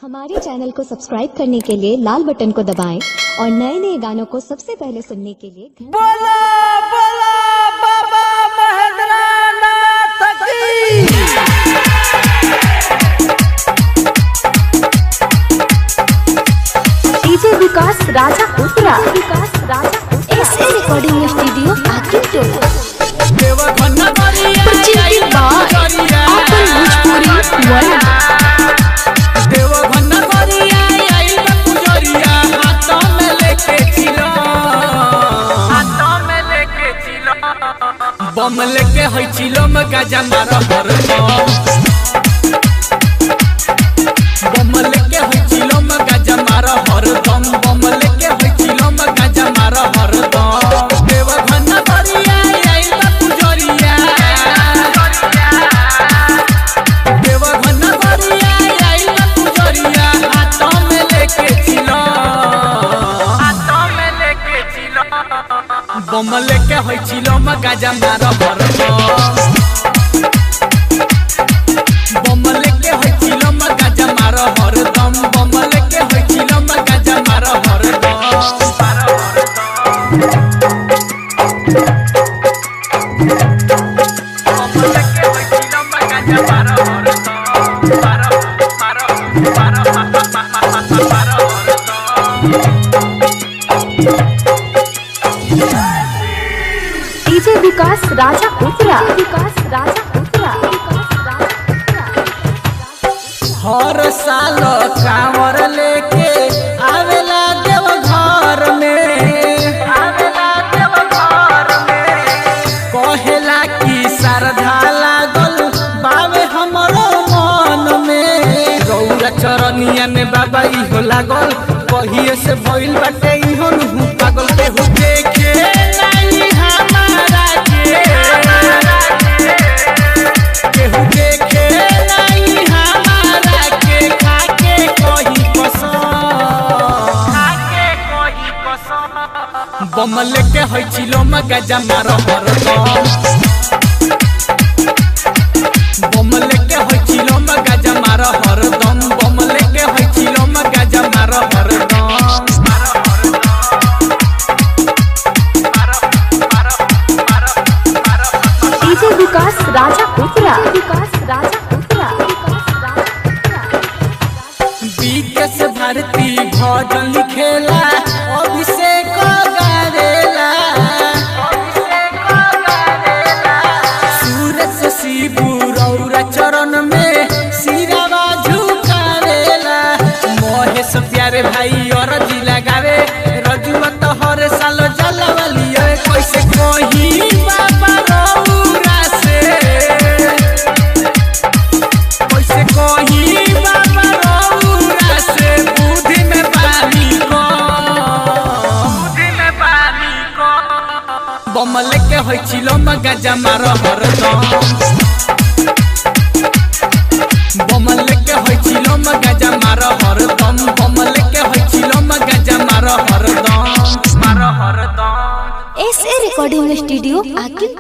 हमारे चैनल को सब्सक्राइब करने के लिए लाल बटन को दबाएं और नए नए गानों को सबसे पहले सुनने के लिए बोला बोला बाबा महेंद्रनाथ की। डीजे विकास राजा उत्तरा ऐसे रिकॉर्डिंग स्टूडियो आकिल बम लेके है चिलो में गाजा मार हर बम लेके है चिलो में गाजा मार हर दम बम लेके है चिलो में गाजा मार हर दम देव घन करिया आइल बा पुजरिया देव घन करिया आइल बा पुजरिया हाथ में लेके चिलो बम लेके है चिलो में गाजा मार हर बम लेके है चिलो में गाजा मार हर दम बम लेके है चिलो में गाजा मार हर डीजे विकास राजा उत्तरा हर साल कांवर लेके आवेला देव घर में कहेला कि श्रद्धा लागल बावे हमरो मन में गौरा चरनिया में बाबा इहो लागल कहिए से भइल बाटे इहो नु पागल केहू देखे नहीं हमारा के केहू देखे नहीं हमारा के खाके कोई कसम बम लेके है चिलो में गाजा मार हर बम लेके है चिलो में गाजा मार हर दम बम लेके है चिलो में गाजा मार हर डीजे विकास राजा उत्तरा विकास भारती भजन लिखेला अभिषेक गारेला सूरज शिबू रौरा चरण में सिरावा झुकावेला महेश प्यारे भाई और जी लगावे रजुआ तो हर साल जलवली कैसे कही बाबा रौरा से कैसे कही बाबा रौरा से बुद्धि में पानी को बम लेके है चिलो में गाजा मार हर बम लेके है चिलो में गाजा मार हर दम बम लेके है चिलो में गाजा मार हर दम ऐसे रिकॉर्डिंग स्टूडियो आकिल।